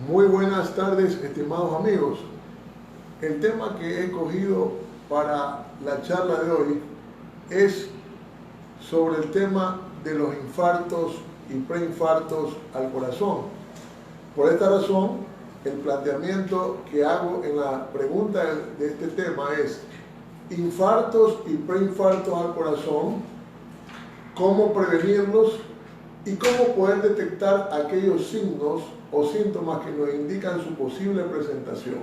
Muy buenas tardes, estimados amigos. El tema que he escogido para la charla de hoy es sobre el tema de los infartos y preinfartos al corazón. Por esta razón, el planteamiento que hago en la pregunta de este tema es: infartos y preinfartos al corazón, cómo prevenirlos y cómo poder detectar aquellos signos o síntomas que nos indican su posible presentación.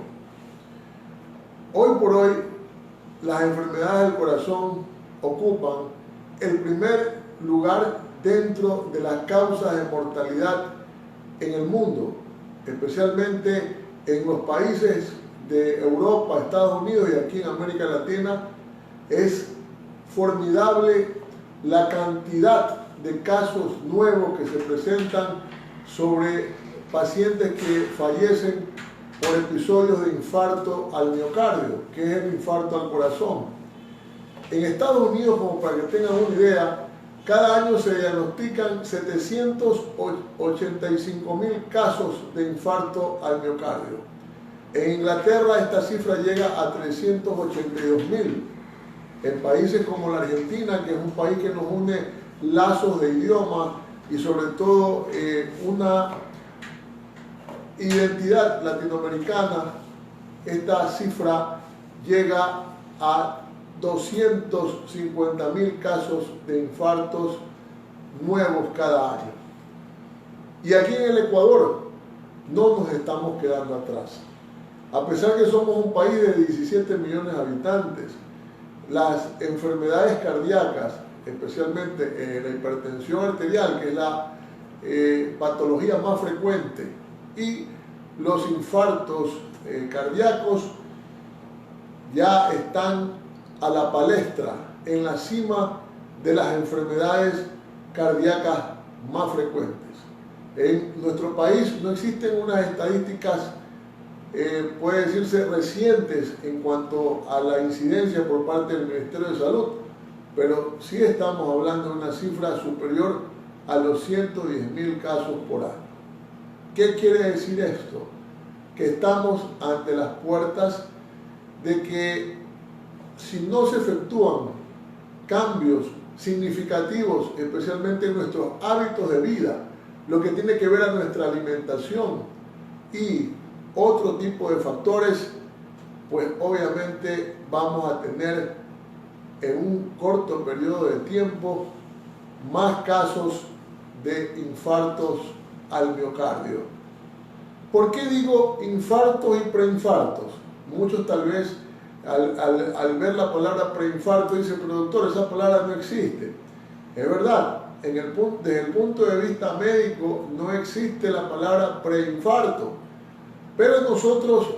Hoy por hoy, las enfermedades del corazón ocupan el primer lugar dentro de las causas de mortalidad en el mundo, especialmente en los países de Europa, Estados Unidos y aquí en América Latina. Es formidable la cantidad de casos nuevos que se presentan sobre pacientes que fallecen por episodios de infarto al miocardio, que es el infarto al corazón. En Estados Unidos, como para que tengan una idea, cada año se diagnostican 785.000 casos de infarto al miocardio. En Inglaterra esta cifra llega a 382.000. En países como la Argentina, que es un país que nos une lazos de idioma y sobre todo una identidad latinoamericana, esta cifra llega a 250.000 casos de infartos nuevos cada año. Y aquí en el Ecuador no nos estamos quedando atrás. A pesar que somos un país de 17 millones de habitantes, las enfermedades cardíacas, especialmente la hipertensión arterial, que es la patología más frecuente, y los infartos cardíacos ya están a la palestra, en la cima de las enfermedades cardíacas más frecuentes. En nuestro país no existen unas estadísticas, puede decirse, recientes en cuanto a la incidencia por parte del Ministerio de Salud, pero sí estamos hablando de una cifra superior a los 110.000 casos por año. ¿Qué quiere decir esto? Que estamos ante las puertas de que si no se efectúan cambios significativos, especialmente en nuestros hábitos de vida, lo que tiene que ver a nuestra alimentación y otro tipo de factores, pues obviamente vamos a tener en un corto periodo de tiempo más casos de infartos al miocardio. ¿Por qué digo infartos y preinfartos? Muchos tal vez al ver la palabra preinfarto dicen: pero doctor, esa palabra no existe. Es verdad, desde el punto de vista médico no existe la palabra preinfarto, pero nosotros,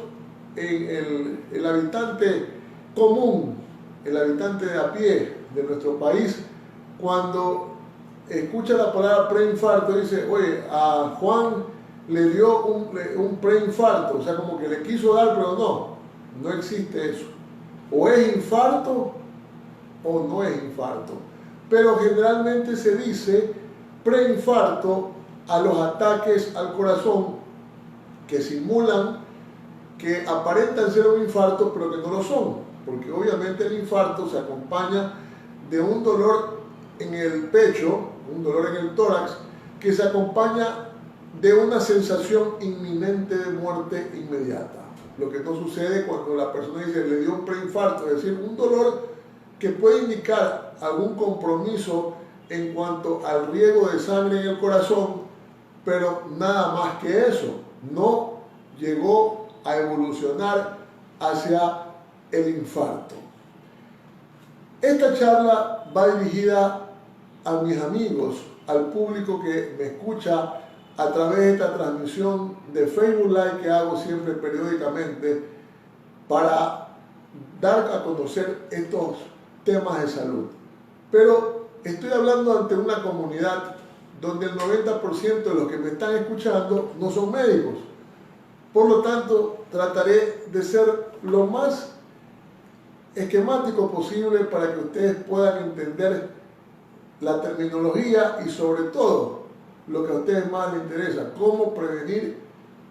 el habitante común, el habitante de a pie de nuestro país, cuando escucha la palabra preinfarto dice: oye, a Juan le dio un preinfarto, o sea, como que le quiso dar, pero no existe eso. O es infarto o no es infarto. Pero generalmente se dice preinfarto a los ataques al corazón que simulan, que aparentan ser un infarto, pero que no lo son, porque obviamente el infarto se acompaña de un dolor en el pecho, un dolor en el tórax, que se acompaña de una sensación inminente de muerte inmediata. Lo que no sucede cuando la persona dice le dio un preinfarto, es decir, un dolor que puede indicar algún compromiso en cuanto al riego de sangre en el corazón, pero nada más que eso. No llegó a evolucionar hacia el infarto. Esta charla va dirigida a mis amigos, al público que me escucha a través de esta transmisión de Facebook Live que hago siempre periódicamente para dar a conocer estos temas de salud. Pero estoy hablando ante una comunidad donde el 90% de los que me están escuchando no son médicos. Por lo tanto, trataré de ser lo más esquemático posible para que ustedes puedan entender la terminología y sobre todo lo que a ustedes más les interesa: cómo prevenir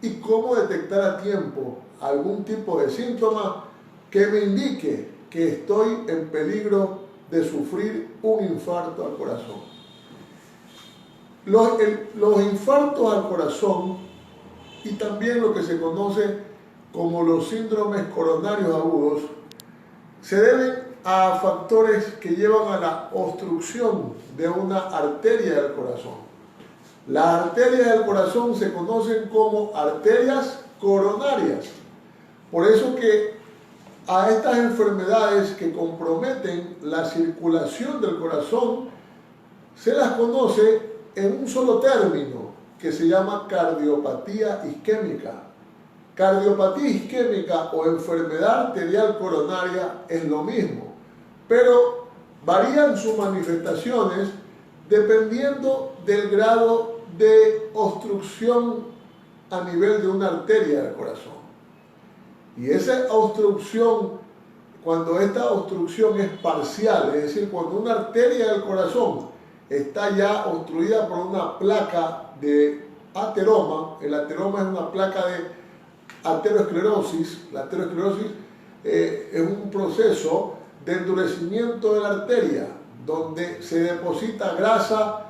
y cómo detectar a tiempo algún tipo de síntoma que me indique que estoy en peligro de sufrir un infarto al corazón. Los infartos al corazón y también lo que se conoce como los síndromes coronarios agudos se deben a factores que llevan a la obstrucción de una arteria del corazón. Las arterias del corazón se conocen como arterias coronarias. Por eso que a estas enfermedades que comprometen la circulación del corazón se las conoce en un solo término que se llama cardiopatía isquémica. Cardiopatía isquémica o enfermedad arterial coronaria es lo mismo, pero varían sus manifestaciones dependiendo del grado de obstrucción a nivel de una arteria del corazón. Y esa obstrucción, cuando esta obstrucción es parcial, es decir, cuando una arteria del corazón está ya obstruida por una placa de ateroma, el ateroma es una placa de aterosclerosis, la aterosclerosis es un proceso de endurecimiento de la arteria, donde se deposita grasa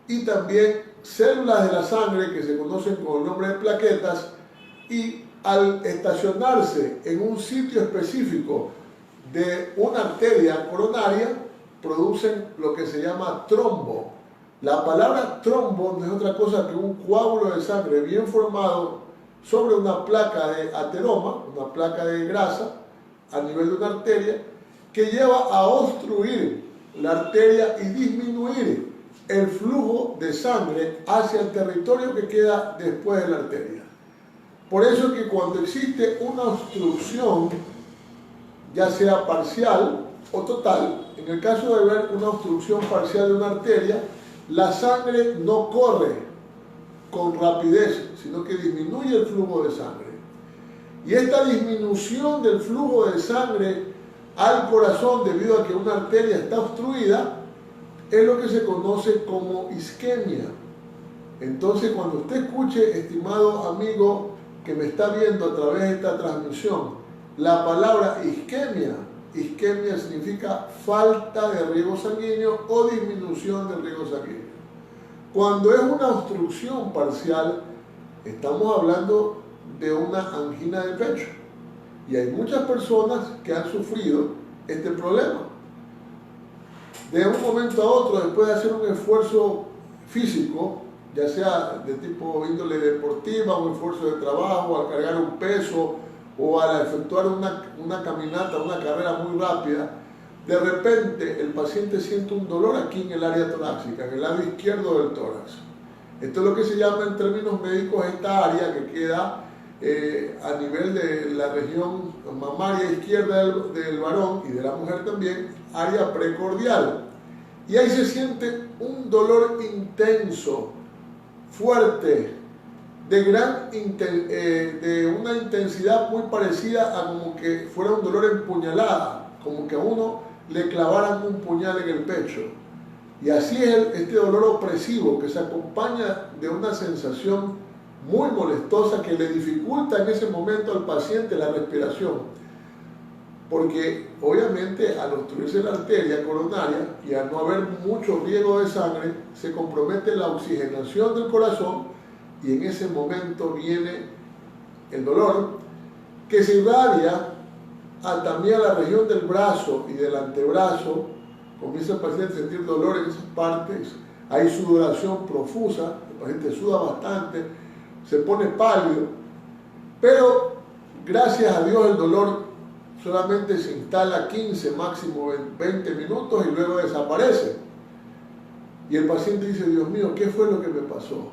y también células de la sangre que se conocen con el nombre de plaquetas, y al estacionarse en un sitio específico de una arteria coronaria, producen lo que se llama trombo. La palabra trombo no es otra cosa que un coágulo de sangre bien formado sobre una placa de ateroma, una placa de grasa a nivel de una arteria, que lleva a obstruir la arteria y disminuir el flujo de sangre hacia el territorio que queda después de la arteria. Por eso que cuando existe una obstrucción, ya sea parcial o total, en el caso de ver una obstrucción parcial de una arteria, la sangre no corre con rapidez, sino que disminuye el flujo de sangre. Y esta disminución del flujo de sangre al corazón debido a que una arteria está obstruida es lo que se conoce como isquemia. Entonces, cuando usted escuche, estimado amigo que me está viendo a través de esta transmisión, la palabra isquemia, isquemia significa falta de riego sanguíneo o disminución del riego sanguíneo. Cuando es una obstrucción parcial, estamos hablando de una angina de pecho. Y hay muchas personas que han sufrido este problema. De un momento a otro, después de hacer un esfuerzo físico, ya sea de tipo índole deportiva, un esfuerzo de trabajo, al cargar un peso o al efectuar una caminata, una carrera muy rápida, de repente el paciente siente un dolor aquí en el área torácica, en el lado izquierdo del tórax. Esto es lo que se llama en términos médicos esta área que queda a nivel de la región mamaria izquierda del varón y de la mujer también, área precordial. Y ahí se siente un dolor intenso, fuerte, de una intensidad muy parecida a como que fuera un dolor en puñalada, como que a uno le clavaran un puñal en el pecho. Y así es este dolor opresivo que se acompaña de una sensación muy molestosa que le dificulta en ese momento al paciente la respiración. Porque obviamente al obstruirse la arteria coronaria y al no haber mucho riego de sangre, se compromete la oxigenación del corazón y en ese momento viene el dolor que se irradia también a la región del brazo y del antebrazo. Comienza el paciente a sentir dolor en esas partes, hay sudoración profusa, el paciente suda bastante, se pone pálido, pero gracias a Dios el dolor solamente se instala 15, máximo 20 minutos y luego desaparece. Y el paciente dice, Dios mío, ¿qué fue lo que me pasó?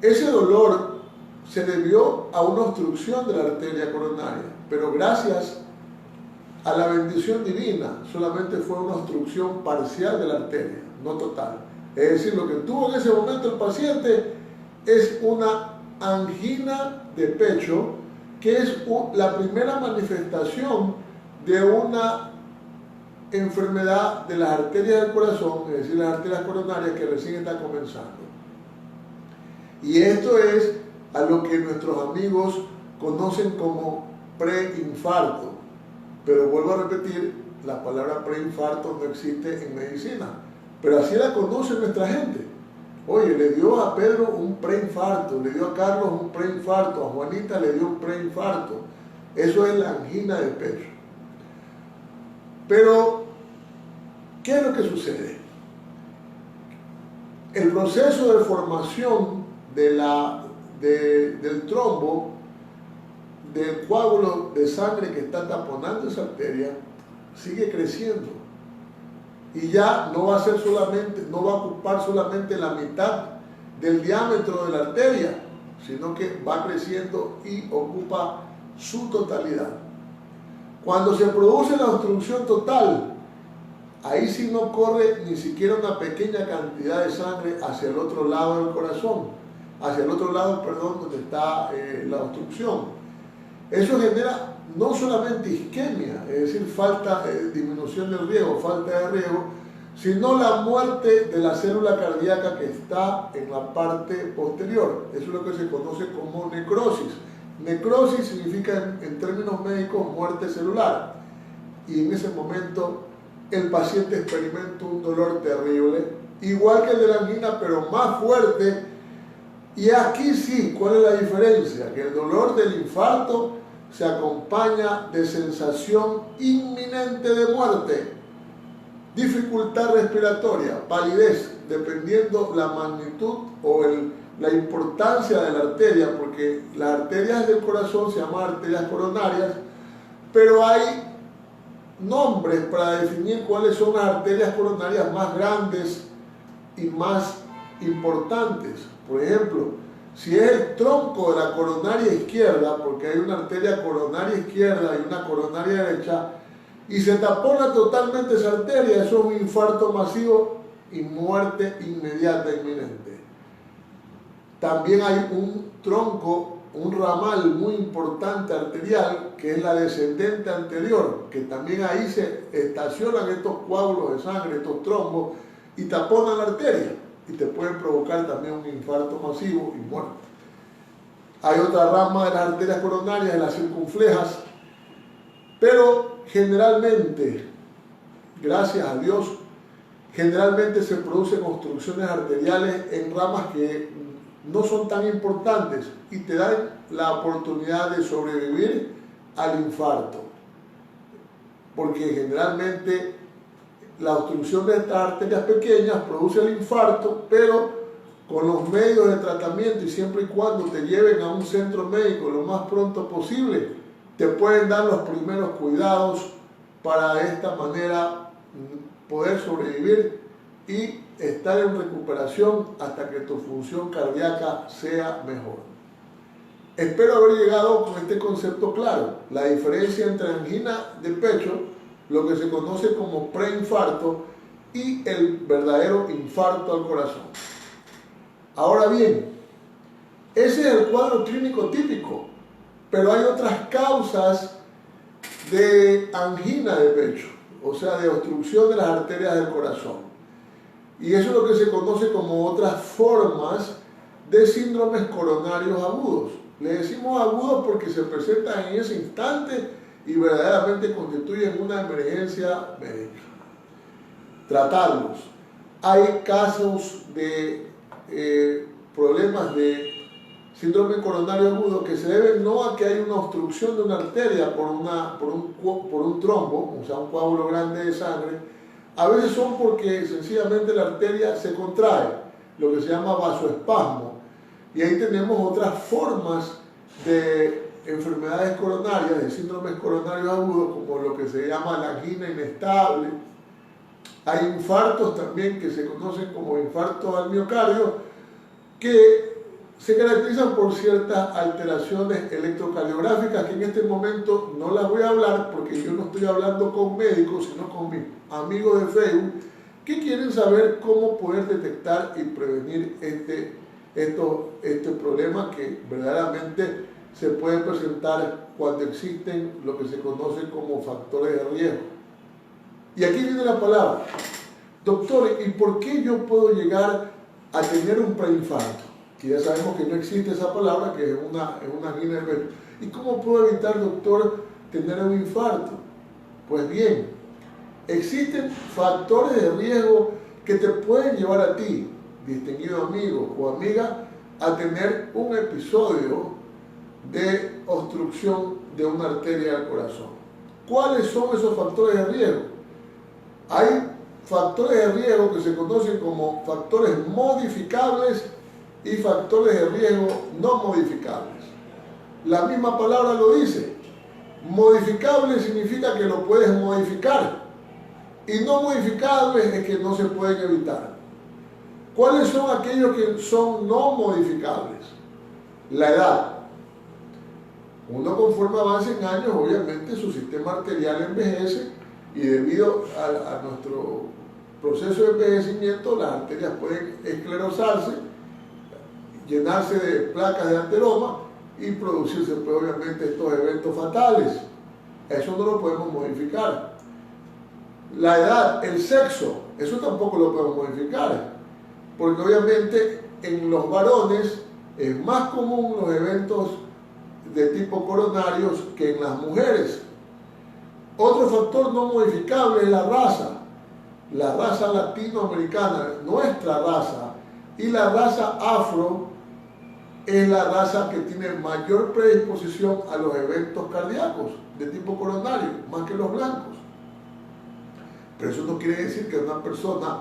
Ese dolor se debió a una obstrucción de la arteria coronaria, pero gracias a la bendición divina solamente fue una obstrucción parcial de la arteria, no total. Es decir, lo que tuvo en ese momento el paciente es una angina de pecho, que es la primera manifestación de una enfermedad de las arterias del corazón, es decir, las arterias coronarias que recién está comenzando. Y esto es a lo que nuestros amigos conocen como preinfarto. Pero vuelvo a repetir, la palabra preinfarto no existe en medicina, pero así la conoce nuestra gente. Oye, le dio a Pedro un preinfarto, le dio a Carlos un preinfarto, a Juanita le dio un preinfarto. Eso es la angina de pecho. Pero, ¿qué es lo que sucede? El proceso de formación del trombo, del coágulo de sangre que está taponando esa arteria, sigue creciendo. Y ya no va a ser solamente, no va a ocupar solamente la mitad del diámetro de la arteria, sino que va creciendo y ocupa su totalidad. Cuando se produce la obstrucción total, ahí sí no corre ni siquiera una pequeña cantidad de sangre hacia el otro lado del corazón, hacia el otro lado, perdón, donde está la obstrucción. Eso genera no solamente isquemia, es decir, disminución del riego, falta de riego, sino la muerte de la célula cardíaca que está en la parte posterior. Eso es lo que se conoce como necrosis. Necrosis significa en términos médicos muerte celular. Y en ese momento el paciente experimenta un dolor terrible, igual que el de la angina, pero más fuerte. Y aquí sí, ¿cuál es la diferencia? Que el dolor del infarto se acompaña de sensación inminente de muerte, dificultad respiratoria, palidez, dependiendo la magnitud o la importancia de la arteria, porque las arterias del corazón se llaman arterias coronarias, pero hay nombres para definir cuáles son las arterias coronarias más grandes y más importantes. Por ejemplo, si es el tronco de la coronaria izquierda, porque hay una arteria coronaria izquierda y una coronaria derecha, y se tapona totalmente esa arteria, eso es un infarto masivo y muerte inmediata, inminente. También hay un tronco, un ramal muy importante arterial, que es la descendente anterior, que también ahí se estacionan estos coágulos de sangre, estos trombos, y taponan la arteria, y te pueden provocar también un infarto masivo y muerte. Hay otra rama de las arterias coronarias, de las circunflejas, pero generalmente, gracias a Dios, generalmente se producen obstrucciones arteriales en ramas que no son tan importantes y te dan la oportunidad de sobrevivir al infarto, porque generalmente la obstrucción de estas arterias pequeñas produce el infarto, pero con los medios de tratamiento y siempre y cuando te lleven a un centro médico lo más pronto posible, te pueden dar los primeros cuidados para de esta manera poder sobrevivir y estar en recuperación hasta que tu función cardíaca sea mejor. Espero haber llegado con este concepto claro, la diferencia entre angina de pecho, lo que se conoce como preinfarto, y el verdadero infarto al corazón. Ahora bien, ese es el cuadro clínico típico, pero hay otras causas de angina de pecho, o sea, de obstrucción de las arterias del corazón. Y eso es lo que se conoce como otras formas de síndromes coronarios agudos. Le decimos agudos porque se presentan en ese instante y verdaderamente constituyen una emergencia médica. Tratarlos. Hay casos de problemas de síndrome coronario agudo que se deben no a que hay una obstrucción de una arteria por un trombo, o sea, un coágulo grande de sangre. A veces son porque sencillamente la arteria se contrae, lo que se llama vasoespasmo. Y ahí tenemos otras formas de enfermedades coronarias, de síndromes coronarios agudos, como lo que se llama la angina inestable. Hay infartos también que se conocen como infartos al miocardio, que se caracterizan por ciertas alteraciones electrocardiográficas que en este momento no las voy a hablar porque yo no estoy hablando con médicos, sino con mis amigos de Facebook que quieren saber cómo poder detectar y prevenir este problema que verdaderamente se puede presentar cuando existen lo que se conoce como factores de riesgo. Y aquí viene la palabra. Doctor, ¿y por qué yo puedo llegar a tener un preinfarto? que ya sabemos que no existe esa palabra, que es una angina del pecho. ¿Y cómo puedo evitar, doctor, tener un infarto? Pues bien, existen factores de riesgo que te pueden llevar a ti, distinguido amigo o amiga, a tener un episodio de obstrucción de una arteria del corazón. ¿Cuáles son esos factores de riesgo? Hay factores de riesgo que se conocen como factores modificables y factores de riesgo no modificables. La misma palabra lo dice. Modificable significa que lo puedes modificar y no modificables es que no se pueden evitar. ¿Cuáles son aquellos que son no modificables? La edad. Uno conforme avanza en años, obviamente su sistema arterial envejece y debido a nuestro proceso de envejecimiento las arterias pueden esclerosarse, llenarse de placas de ateroma y producirse pues, obviamente estos eventos fatales. Eso no lo podemos modificar. La edad, el sexo, eso tampoco lo podemos modificar, porque obviamente en los varones es más común los eventos de tipo coronarios que en las mujeres. Otro factor no modificable es la raza latinoamericana, nuestra raza, y la raza afro es la raza que tiene mayor predisposición a los eventos cardíacos de tipo coronario, más que los blancos. Pero eso no quiere decir que una persona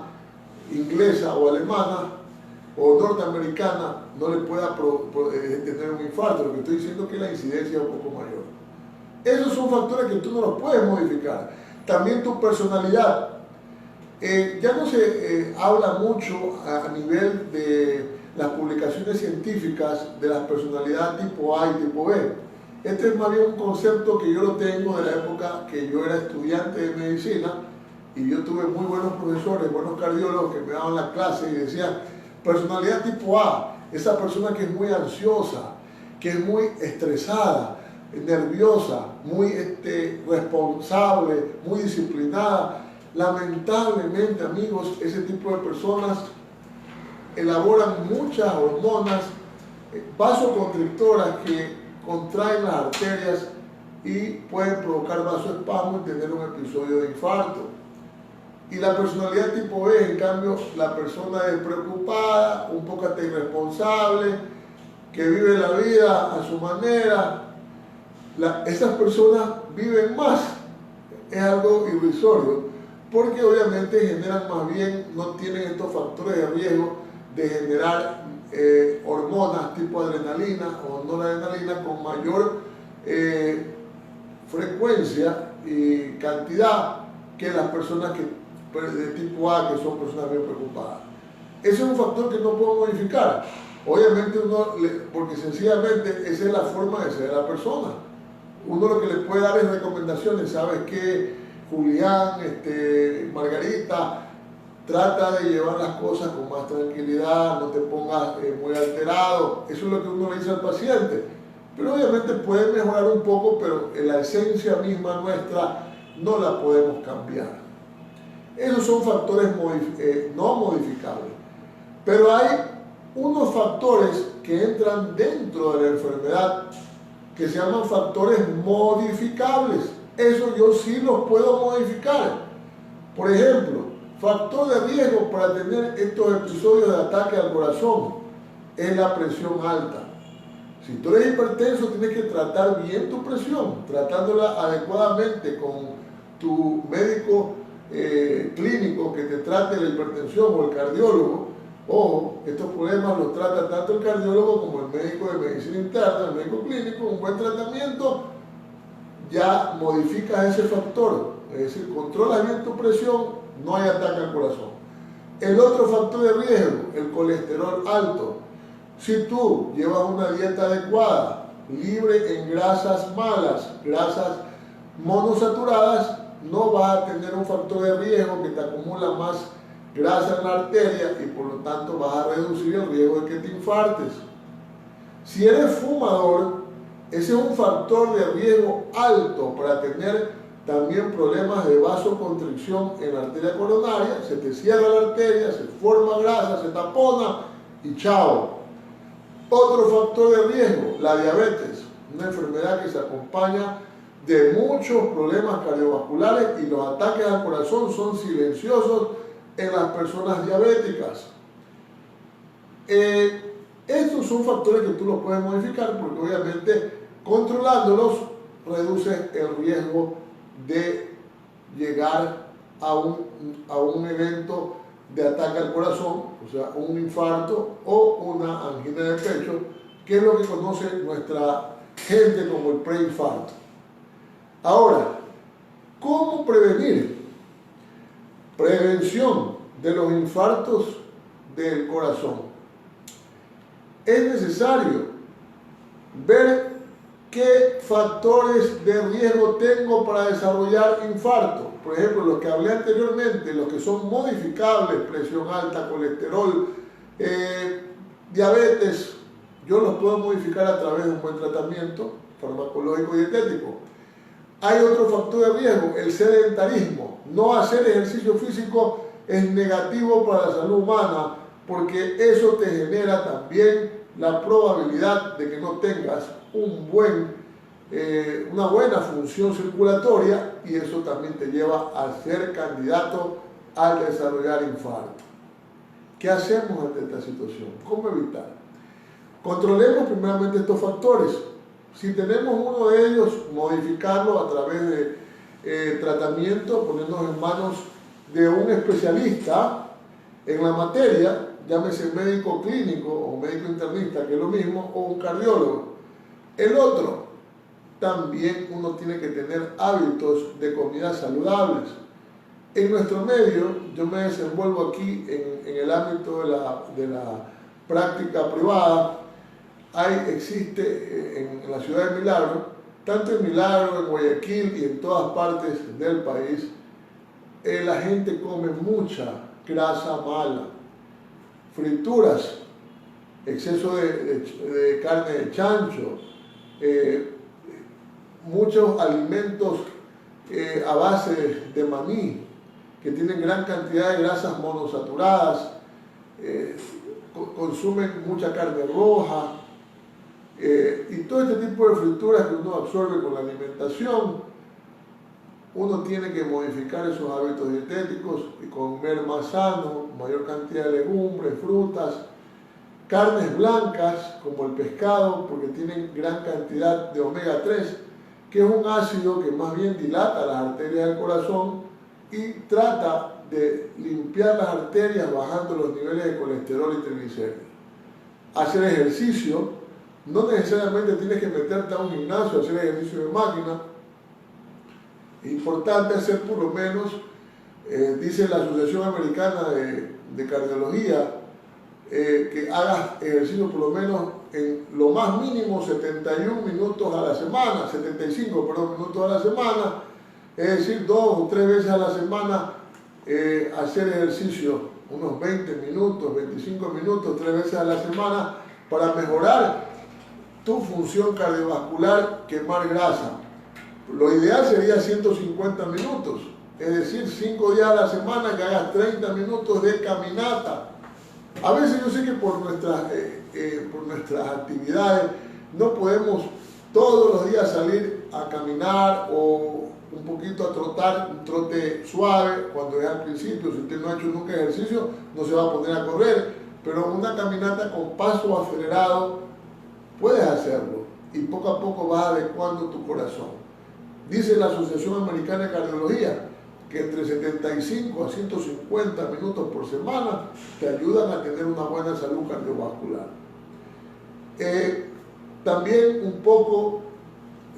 inglesa o alemana o norteamericana no le pueda tener un infarto. Lo que estoy diciendo es que la incidencia es un poco mayor. Esos son factores que tú no los puedes modificar. También tu personalidad. Ya no se habla mucho a nivel de las publicaciones científicas de las personalidades tipo A y tipo B. Este es más bien un concepto que yo lo tengo de la época que yo era estudiante de medicina y yo tuve muy buenos profesores, buenos cardiólogos que me daban la clase y decían personalidad tipo A, esa persona que es muy ansiosa, que es muy estresada, nerviosa, muy responsable, muy disciplinada. Lamentablemente, amigos, ese tipo de personas elaboran muchas hormonas vasoconstrictoras que contraen las arterias y pueden provocar vasoespasmo y tener un episodio de infarto. Y la personalidad tipo B, en cambio, la persona despreocupada, un poco hasta irresponsable, que vive la vida a su manera. Esas personas viven más, es algo irrisorio, porque obviamente generan más bien, no tienen estos factores de riesgo de generar hormonas tipo adrenalina o noradrenalina con mayor frecuencia y cantidad que las personas de tipo A, que son personas bien preocupadas. Ese es un factor que no puedo modificar. Obviamente porque sencillamente esa es la forma de ser de la persona. Uno lo que le puede dar es recomendaciones. ¿Sabes qué? Julián, Margarita, trata de llevar las cosas con más tranquilidad, no te pongas muy alterado. Eso es lo que uno le dice al paciente. Pero obviamente puede mejorar un poco, pero en la esencia misma nuestra no la podemos cambiar. Esos son factores no modificables. Pero hay unos factores que entran dentro de la enfermedad que se llaman factores modificables. Eso yo sí los puedo modificar. Por ejemplo, factor de riesgo para tener estos episodios de ataque al corazón es la presión alta. Si tú eres hipertenso, tienes que tratar bien tu presión, tratándola adecuadamente con tu médico clínico que te trate la hipertensión o el cardiólogo. Ojo, estos problemas los trata tanto el cardiólogo como el médico de medicina interna, el médico clínico. Un buen tratamiento ya modificas ese factor, es decir, controlas bien tu presión, no hay ataque al corazón. El otro factor de riesgo, el colesterol alto. Si tú llevas una dieta adecuada, libre en grasas malas, grasas monosaturadas, no vas a tener un factor de riesgo que te acumula más grasa en la arteria y por lo tanto vas a reducir el riesgo de que te infartes. Si eres fumador, ese es un factor de riesgo alto para tener también problemas de vasoconstricción en la arteria coronaria. Se te cierra la arteria, se forma grasa, se tapona y chao. Otro factor de riesgo, la diabetes, una enfermedad que se acompaña de muchos problemas cardiovasculares y los ataques al corazón son silenciosos en las personas diabéticas. Estos son factores que tú los puedes modificar porque obviamente controlándolos reduces el riesgo de llegar a un evento de ataque al corazón, o sea, un infarto o una angina de pecho, que es lo que conoce nuestra gente como el preinfarto. Ahora, ¿cómo prevenir? Prevención de los infartos del corazón. Es necesario ver qué factores de riesgo tengo para desarrollar infarto. Por ejemplo, los que hablé anteriormente, los que son modificables, presión alta, colesterol, diabetes, yo los puedo modificar a través de un buen tratamiento farmacológico y dietético. Hay otro factor de riesgo, el sedentarismo. No hacer ejercicio físico es negativo para la salud humana porque eso te genera también la probabilidad de que no tengas una buena función circulatoria y eso también te lleva a ser candidato al desarrollar infarto. ¿Qué hacemos ante esta situación? ¿Cómo evitar? Controlemos primeramente estos factores. Si tenemos uno de ellos, modificarlo a través de tratamiento, ponernos en manos de un especialista en la materia, llámese médico clínico o médico internista, que es lo mismo, o un cardiólogo. El otro, también uno tiene que tener hábitos de comida saludables. En nuestro medio, yo me desenvuelvo aquí en el ámbito de la práctica privada. Existe en la ciudad de Milagro, tanto en Milagro, en Guayaquil y en todas partes del país, la gente come mucha grasa mala, frituras, exceso de carne de chancho, muchos alimentos a base de maní, que tienen gran cantidad de grasas monosaturadas, consumen mucha carne roja, y todo este tipo de frituras que uno absorbe con la alimentación. Uno tiene que modificar esos hábitos dietéticos y comer más sano, mayor cantidad de legumbres, frutas, carnes blancas como el pescado, porque tienen gran cantidad de omega 3, que es un ácido que más bien dilata las arterias del corazón y trata de limpiar las arterias bajando los niveles de colesterol y triglicéridos. Hacer ejercicio, no necesariamente tienes que meterte a un gimnasio a hacer ejercicio de máquina. Es importante hacer por lo menos, dice la Asociación Americana de Cardiología, que hagas ejercicio por lo menos en lo más mínimo 71 minutos a la semana, 75 minutos a la semana, es decir, 2 o 3 veces a la semana hacer ejercicio, unos 20 minutos, 25 minutos, 3 veces a la semana para mejorar tu función cardiovascular, quemar grasa. Lo ideal sería 150 minutos, es decir, 5 días a la semana que hagas 30 minutos de caminata. A veces yo sé que por nuestras actividades no podemos todos los días salir a caminar o un poquito a trotar, un trote suave cuando es al principio. Si usted no ha hecho nunca ejercicio, no se va a poner a correr, pero una caminata con paso acelerado puedes hacerlo y poco a poco vas adecuando tu corazón. Dice la Asociación Americana de Cardiología que entre 75 a 150 minutos por semana te ayudan a tener una buena salud cardiovascular. También un poco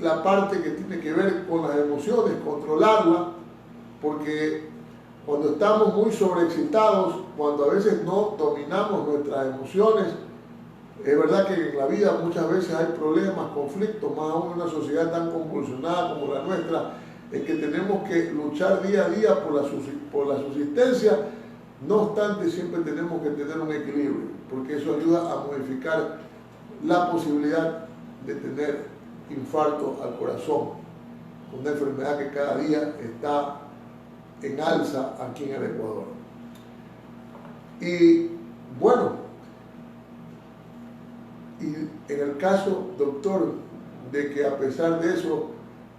la parte que tiene que ver con las emociones, controlarla, porque cuando estamos muy sobreexcitados, cuando a veces no dominamos nuestras emociones, es verdad que en la vida muchas veces hay problemas, conflictos, más aún en una sociedad tan convulsionada como la nuestra, en que tenemos que luchar día a día por la subsistencia. No obstante, siempre tenemos que tener un equilibrio, porque eso ayuda a modificar la posibilidad de tener infarto al corazón, una enfermedad que cada día está en alza aquí en el Ecuador. Y bueno, y caso, doctor, de que a pesar de eso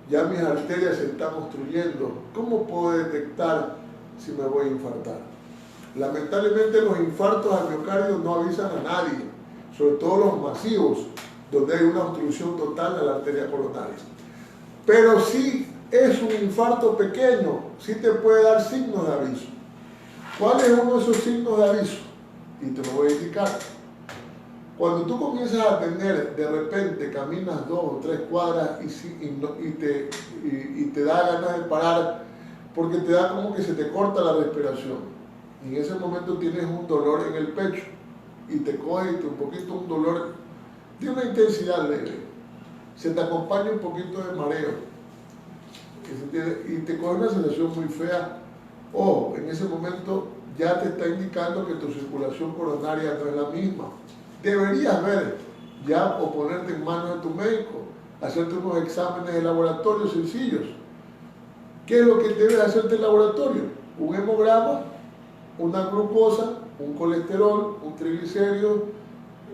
ya mis arterias se están obstruyendo, ¿cómo puedo detectar si me voy a infartar? Lamentablemente los infartos al miocardio no avisan a nadie, sobre todo los masivos, donde hay una obstrucción total de la arteria coronaria. Pero si es un infarto pequeño, sí te puede dar signos de aviso. ¿Cuál es uno de esos signos de aviso? Y te lo voy a indicar. Cuando tú comienzas a tener, de repente caminas 2 o 3 cuadras y te da ganas de parar, porque te da como que se te corta la respiración. Y en ese momento tienes un dolor en el pecho y te coge un poquito un dolor de una intensidad leve. Se te acompaña un poquito de mareo y te coge una sensación muy fea. Ojo, en ese momento ya te está indicando que tu circulación coronaria no es la misma. Deberías ver ya o ponerte en manos de tu médico, hacerte unos exámenes de laboratorio sencillos. ¿Qué es lo que debes hacerte en el laboratorio? Un hemograma, una glucosa, un colesterol, un triglicérido,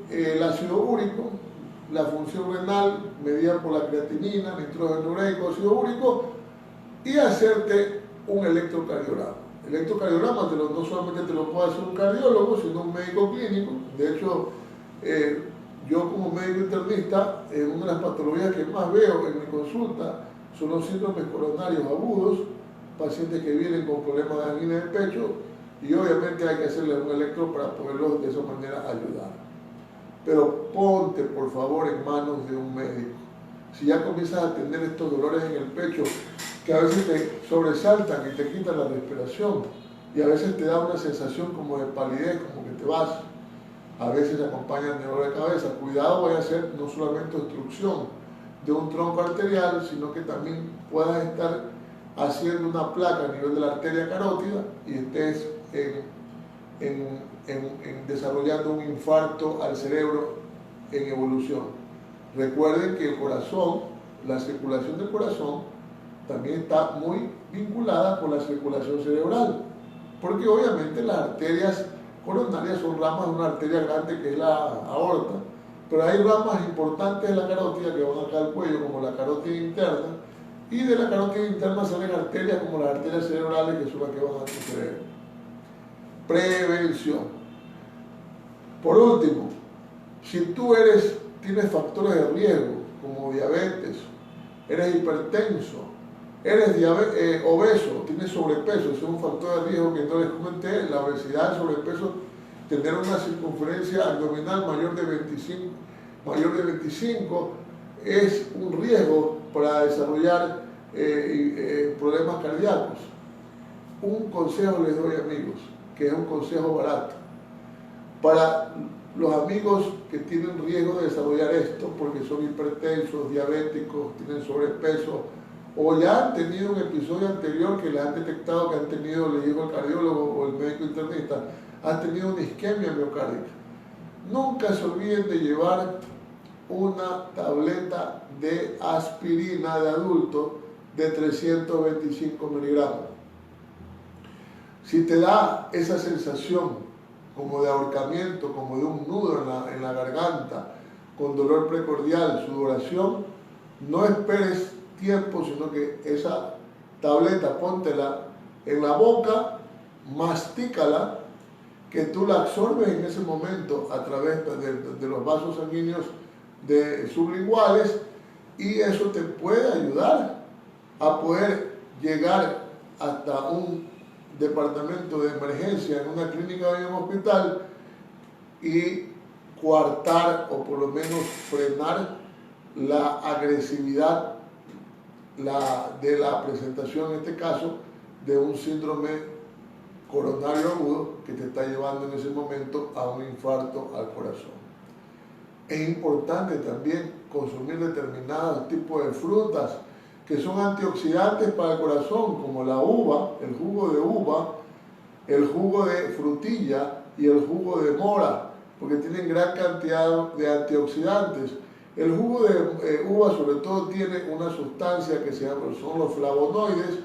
el ácido úrico, la función renal medida por la creatinina, nitrógeno ureico, ácido úrico, y hacerte un electrocardiograma. El electrocardiograma no solamente te lo puede hacer un cardiólogo, sino un médico clínico. De hecho, yo como médico internista, una de las patologías que más veo en mi consulta son los síndromes coronarios agudos, pacientes que vienen con problemas de angina de pecho, y obviamente hay que hacerle un electro para poderlos de esa manera ayudar. Pero ponte por favor en manos de un médico. Si ya comienzas a tener estos dolores en el pecho que a veces te sobresaltan y te quitan la respiración, y a veces te da una sensación como de palidez, como que te vas, a veces acompañan de dolor de cabeza, cuidado, vaya a ser no solamente obstrucción de un tronco arterial, sino que también puedas estar haciendo una placa a nivel de la arteria carótida y estés desarrollando un infarto al cerebro en evolución. Recuerden que el corazón, la circulación del corazón, también está muy vinculada con la circulación cerebral, porque obviamente las arterias coronarias son ramas de una arteria grande que es la aorta, pero hay ramas importantes de la carótida que van acá al cuello, como la carótida interna, y de la carótida interna salen arterias como las arterias cerebrales, que son las que van a tu cerebro. Prevención. Por último, si tú tienes factores de riesgo, como diabetes, eres hipertenso, eres obeso, tienes sobrepeso, es un factor de riesgo que no les comenté, la obesidad, el sobrepeso, tener una circunferencia abdominal mayor de 25 es un riesgo para desarrollar problemas cardíacos. Un consejo les doy, amigos, que es un consejo barato. Para los amigos que tienen riesgo de desarrollar esto, porque son hipertensos, diabéticos, tienen sobrepeso, o ya han tenido un episodio anterior que les han detectado que han tenido, le dijo el cardiólogo o el médico internista, han tenido una isquemia miocárdica. Nunca se olviden de llevar una tableta de aspirina de adulto de 325 miligramos. Si te da esa sensación como de ahorcamiento, como de un nudo en la garganta, con dolor precordial, sudoración, no esperes tiempo, sino que esa tableta póntela en la boca, mastícala, que tú la absorbes en ese momento a través de los vasos sanguíneos sublinguales, y eso te puede ayudar a poder llegar hasta un departamento de emergencia en una clínica o en un hospital y coartar o por lo menos frenar la agresividad de la presentación, en este caso, de un síndrome coronario agudo que te está llevando en ese momento a un infarto al corazón. Es importante también consumir determinados tipos de frutas que son antioxidantes para el corazón, como la uva, el jugo de uva, el jugo de frutilla y el jugo de mora, porque tienen gran cantidad de antioxidantes. El jugo de uva sobre todo tiene una sustancia que son los flavonoides,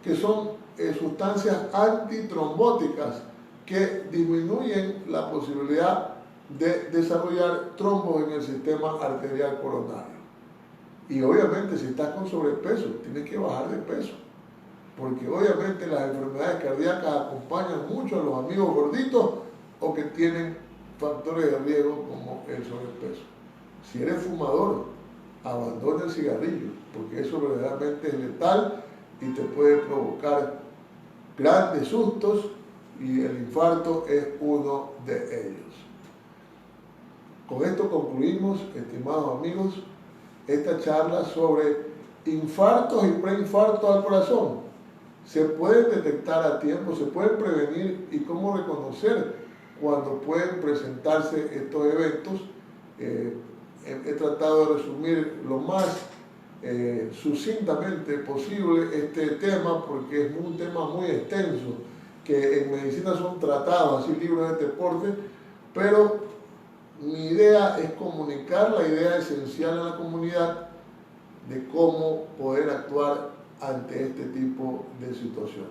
que son sustancias antitrombóticas que disminuyen la posibilidad de desarrollar trombos en el sistema arterial coronario. Y obviamente si estás con sobrepeso, tienes que bajar de peso, porque obviamente las enfermedades cardíacas acompañan mucho a los amigos gorditos o que tienen factores de riesgo como el sobrepeso. Si eres fumador, abandona el cigarrillo, porque eso verdaderamente es letal y te puede provocar grandes sustos, y el infarto es uno de ellos. Con esto concluimos, estimados amigos, esta charla sobre infartos y preinfartos al corazón. Se pueden detectar a tiempo, se pueden prevenir, y cómo reconocer cuando pueden presentarse estos eventos. He tratado de resumir lo más sucintamente posible este tema, porque es un tema muy extenso, que en medicina son tratados, así libros de deporte, pero mi idea es comunicar la idea esencial a la comunidad de cómo poder actuar ante este tipo de situaciones.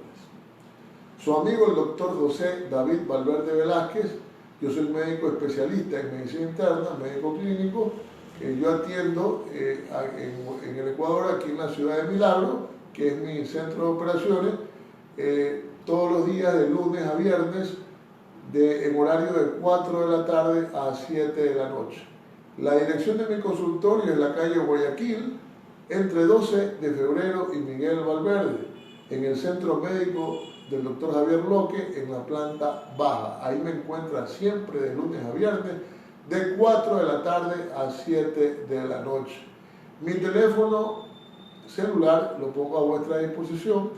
Su amigo el doctor José David Valverde Velázquez. Yo soy médico especialista en medicina interna, médico clínico. Yo atiendo en el Ecuador, aquí en la ciudad de Milagro, que es mi centro de operaciones, todos los días de lunes a viernes, en horario de 4 de la tarde a 7 de la noche. La dirección de mi consultorio es la calle Guayaquil, entre 12 de febrero y Miguel Valverde, en el centro médico del doctor Javier Loque, en la planta baja. Ahí me encuentra siempre de lunes a viernes, de 4 de la tarde a 7 de la noche. Mi teléfono celular lo pongo a vuestra disposición,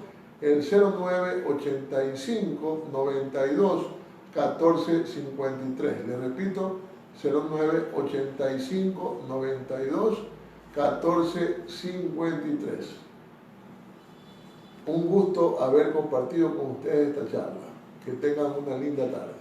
el 0985 92 14 53. Le repito, 0985 92 14 53. Un gusto haber compartido con ustedes esta charla. Que tengan una linda tarde.